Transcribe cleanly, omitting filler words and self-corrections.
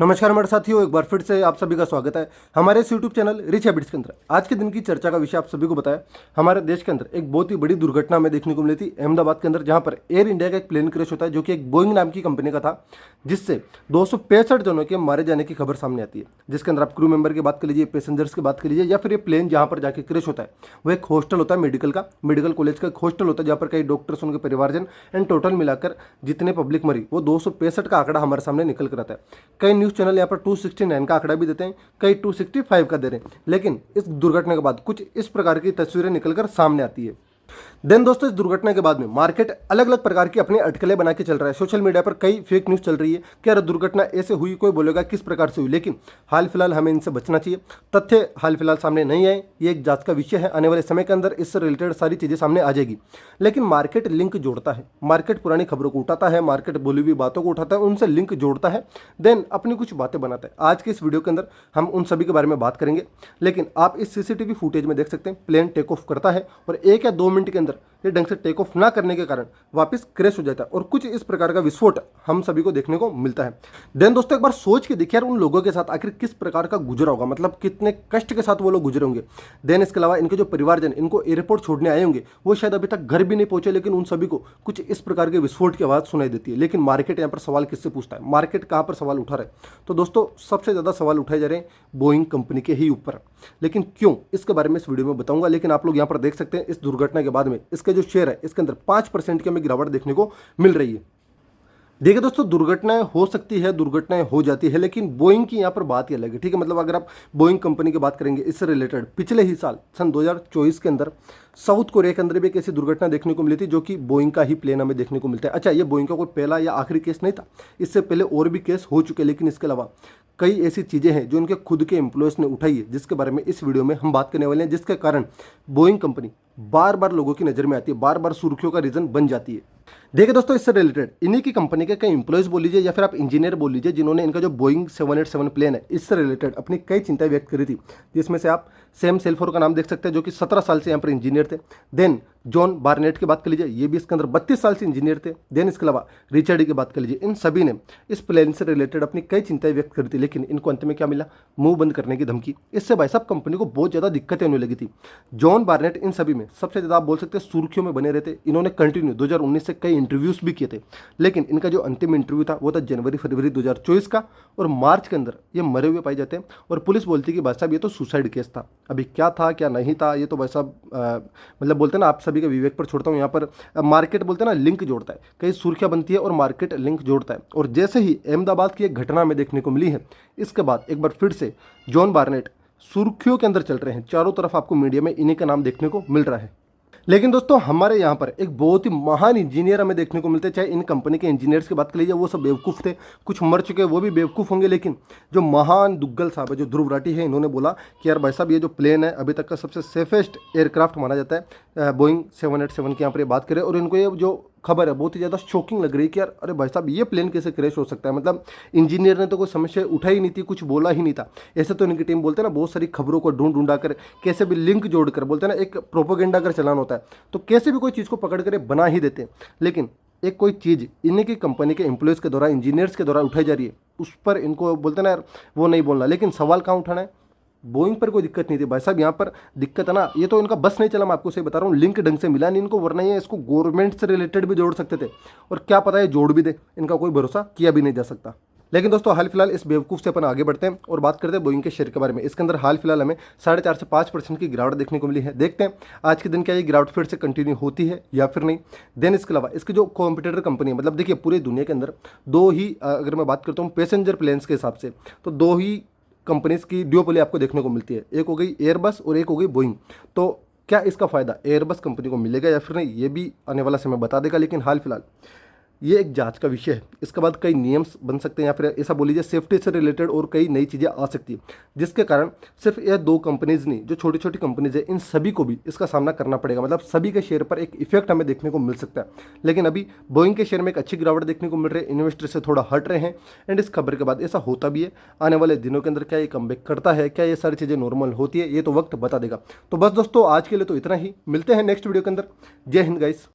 नमस्कार मेरे साथियों, एक बार फिर से आप सभी का स्वागत है हमारे इस यूट्यूब चैनल रिच हैबिट्स के अंदर। आज के दिन की चर्चा का विषय आप सभी को बताया। हमारे देश के अंदर एक बहुत ही बड़ी दुर्घटना हमें देखने को मिली थी अहमदाबाद के अंदर, जहां पर एयर इंडिया का एक प्लेन क्रैश होता है जो कि एक बोइंग नाम की कंपनी का था, जिससे 265 जनों के मारे जाने की खबर सामने आती है। जिसके अंदर आप क्रू मेंबर की बात कर लीजिए, पैसेंजर्स की बात कर लीजिए, या फिर ये प्लेन जहां पर जाके क्रैश होता है वो एक हॉस्टल होता है मेडिकल का, मेडिकल कॉलेज का एक हॉस्टल होता है जहाँ पर कई डॉक्टर्स, उनके परिवारजन एंड टोटल मिलाकर जितने पब्लिक मरी वो 265 का आंकड़ा हमारे सामने निकल कर आता है। कई न्यूज़ चैनल यहाँ पर 269 का आंकड़ा भी देते हैं, कई 265 का दे रहे हैं, लेकिन इस दुर्घटना के बाद कुछ इस प्रकार की तस्वीरें निकलकर सामने आती है। दोस्तों, इस दुर्घटना के बाद में मार्केट अलग अलग प्रकार की अपनी अटकलें बना के चल रहा है। सोशल मीडिया पर कई फेक न्यूज़ चल रही है कि अरे दुर्घटना ऐसे हुई, कोई बोलेगा किस प्रकार से हुई, लेकिन हाल फिलहाल हमें इनसे बचना चाहिए। तथ्य हाल फिलहाल सामने नहीं आए, ये एक जांच का विषय है। आने वाले समय के अंदर इससे रिलेटेड सारी चीज़ें सामने आ जाएगी, लेकिन मार्केट लिंक जोड़ता है, मार्केट पुरानी खबरों को उठाता है, मार्केट बोली हुई बातों को उठाता है, उनसे लिंक जोड़ता है, देन अपनी कुछ बातें बनाता है। आज के इस वीडियो के अंदर हम उन सभी के बारे में बात करेंगे। लेकिन आप इस सीसीटीवी फुटेज में देख सकते हैं, प्लेन टेक ऑफ करता है और 1 या 2 मिनट के अंदर ये ढंग से टेक ऑफ ना करने के कारण वापस क्रैश हो जाता है और कुछ इस प्रकार का विस्फोट हम सभी को देखने को मिलता है। दोस्तों, एक बार सोच के देखिए यार, उन लोगों के साथ आखिर किस प्रकार का गुजरा होगा, मतलब कितने कष्ट के साथ वो लोग गुजरे होंगे। इसके अलावा इनके जो परिवारजन इनको एयरपोर्ट छोड़ने आए होंगे वो शायद अभी तक घर भी नहीं पहुंचे, लेकिन उन सभी को कुछ इस प्रकार के विस्फोट की आवाज़ सुनाई देती है। लेकिन मार्केट यहाँ पर सवाल किससे पूछता है, मार्केट कहाँ पर सवाल उठा रहा है? तो दोस्तों, सबसे ज़्यादा सवाल उठाए जा रहे हैं बोइंग कंपनी के ही ऊपर। लेकिन क्यों, इसके बारे में इस वीडियो में बताऊंगा। लेकिन आप लोग यहाँ पर देख सकते हैं, इस दुर्घटना के बाद में इसके जो शेयर है इसके अंदर 5% की हमें गिरावट देखने को मिल रही है। देखिए दोस्तों, दुर्घटनाएं हो सकती है, दुर्घटनाएं हो जाती है, लेकिन बोइंग की यहाँ पर बात ही अलग है। ठीक है, मतलब अगर आप बोइंग कंपनी की बात करेंगे, इससे रिलेटेड पिछले ही साल सन 2024 के अंदर साउथ कोरिया के अंदर भी एक ऐसी दुर्घटना देखने को मिली थी जो कि बोइंग का ही प्लेन हमें देखने को मिलता है। अच्छा, ये बोइंग का कोई पहला या आखिरी केस नहीं था, इससे पहले और भी केस हो चुके हैं, लेकिन इसके अलावा कई ऐसी चीज़ें हैं जो उनके खुद के एम्प्लॉयज़ ने उठाई है, जिसके बारे में इस वीडियो में हम बात करने वाले हैं, जिसके कारण बोइंग कंपनी बार बार लोगों की नज़र में आती है, बार बार सुर्खियों का रीज़न बन जाती है। देखिए दोस्तों, इससे रिलेटेड इन्हीं की कंपनी के कई एम्प्लॉयज़ बोल लीजिए या फिर आप इंजीनियर बोल लीजिए, जिन्होंने इनका जो बोइंग 787 प्लेन है इससे रिलेटेड अपनी कई चिंताएं व्यक्त करी थी, जिसमें से आप सैम सेल्फोर का नाम देख सकते हैं, जो कि 17 साल से यहाँ पर इंजीनियर थे। देन जॉन बार्नेट की बात कर लीजिए, ये भी इसके अंदर 32 साल से इंजीनियर थे। देन इसके अलावा रिचर्ड की बात कर लीजिए, इन सभी ने इस प्लेन से रिलेटेड अपनी कई चिंताएं व्यक्त करी थी, लेकिन इनको अंत में क्या मिला? मुंह बंद करने की धमकी। इससे भाई साहब कंपनी को बहुत ज़्यादा दिक्कतें होने लगी थी। जॉन बार्नेट इन सभी में सबसे ज़्यादा आप बोल सकते हैं सुर्खियों में बने रहते। इन्होंने कंटिन्यू 2019 से कई इंटरव्यूज़ भी किए थे, लेकिन इनका जो अंतिम इंटरव्यू था वो था जनवरी-फरवरी 2024 का, और मार्च के अंदर ये मरे हुए पाए जाते हैं। और पुलिस बोलती है कि भाई साहब ये तो सुसाइड केस था। अभी क्या था क्या नहीं था ये तो भाई साहब मतलब बोलते हैं ना, आप सभी के विवेक पर छोड़ता हूँ। यहाँ पर मार्केट बोलते हैं ना, लिंक जोड़ता है, कई सुर्खियाँ बनती है और मार्केट लिंक जोड़ता है। और जैसे ही अहमदाबाद की एक घटना में देखने को मिली है, इसके बाद एक बार फिर से जॉन बार्नेट सुर्खियों के अंदर चल रहे हैं। चारों तरफ आपको मीडिया में इन्हीं का नाम देखने को मिल रहा है। लेकिन दोस्तों, हमारे यहाँ पर एक बहुत ही महान इंजीनियर हमें देखने को मिलते हैं। चाहे इन कंपनी के इंजीनियर्स की बात कर लीजिए, वो सब बेवकूफ़ थे, कुछ मर चुके वो भी बेवकूफ़ होंगे, लेकिन जो महान दुग्गल साहब है, जो ध्रुव राठी है, इन्होंने बोला कि यार भाई साहब ये जो प्लेन है अभी तक का सबसे सेफेस्ट एयरक्राफ्ट माना जाता है, बोइंग 787 की यहाँ पर बात करें। और इनको ये जो खबर है बहुत ही ज़्यादा शॉकिंग लग रही है कि यार अरे भाई साहब ये प्लेन कैसे क्रैश हो सकता है। मतलब इंजीनियर ने तो कोई समस्या उठाई ही नहीं थी, कुछ बोला ही नहीं था। ऐसे तो इनकी टीम बोलते हैं ना, बहुत सारी खबरों को ढूंढ ढूंढा कर कैसे भी लिंक जोड़कर, बोलते हैं ना, एक प्रोपोगेंडा अगर चलाना होता है तो कैसे भी कोई चीज़ को पकड़ कर बना ही देते हैं। लेकिन एक कोई चीज़ इन्हीं की कंपनी के एम्प्लॉयज़ के द्वारा, इंजीनियर्स के द्वारा उठाई जा रही है, उस पर इनको बोलते हैं ना यार वो नहीं बोलना। लेकिन सवाल कहाँ उठाना है? बोइंग पर कोई दिक्कत नहीं थी भाई साहब, यहाँ पर दिक्कत है ना, ये तो इनका बस नहीं चला। मैं आपको सही बता रहा हूँ, लिंक ढंग से मिला नहीं इनको, वरना ये इसको गवर्नमेंट से रिलेटेड भी जोड़ सकते थे, और क्या पता है जोड़ भी दे, इनका कोई भरोसा किया भी नहीं जा सकता। लेकिन दोस्तों, हाल फिलहाल इस बेवकूफ़ से अपन आगे बढ़ते हैं और बात करते हैं बोइंग के शेयर के बारे में। इसके अंदर हाल फिलहाल हमें 4.5 से 5% की गिरावट देखने को मिली है। देखते हैं आज के दिन क्या ये गिरावट फिर से कंटिन्यू होती है या फिर नहीं। देन इसके अलावा इसकी जो कॉम्पिटिटर कंपनी है, मतलब देखिए पूरी दुनिया के अंदर दो ही, अगर मैं बात करता हूँ पैसेंजर प्लेन्स के हिसाब से, तो दो ही कंपनीज की ड्यूओपोली आपको देखने को मिलती है। एक हो गई एयरबस और एक हो गई बोइंग। तो क्या इसका फ़ायदा एयरबस कंपनी को मिलेगा या फिर नहीं, ये भी आने वाला समय बता देगा। लेकिन हाल फिलहाल ये एक जांच का विषय है। इसके बाद कई नियम्स बन सकते हैं, या फिर ऐसा बोल लीजिए सेफ्टी से रिलेटेड और कई नई चीज़ें आ सकती है, जिसके कारण सिर्फ यह 2 कंपनीज नहीं, जो छोटी छोटी कंपनीज है, इन सभी को भी इसका सामना करना पड़ेगा। मतलब सभी के शेयर पर एक इफेक्ट हमें देखने को मिल सकता है। लेकिन अभी बोइंग के शेयर में एक अच्छी गिरावट देखने को मिल रही है, इन्वेस्टर से थोड़ा हट रहे हैं। एंड इस खबर के बाद ऐसा होता भी है। आने वाले दिनों के अंदर क्या ये कमबैक करता है, क्या ये सारी चीज़ें नॉर्मल होती है, ये तो वक्त बता देगा। तो बस दोस्तों, आज के लिए तो इतना ही। मिलते हैं नेक्स्ट वीडियो के अंदर। जय हिंद गाइस।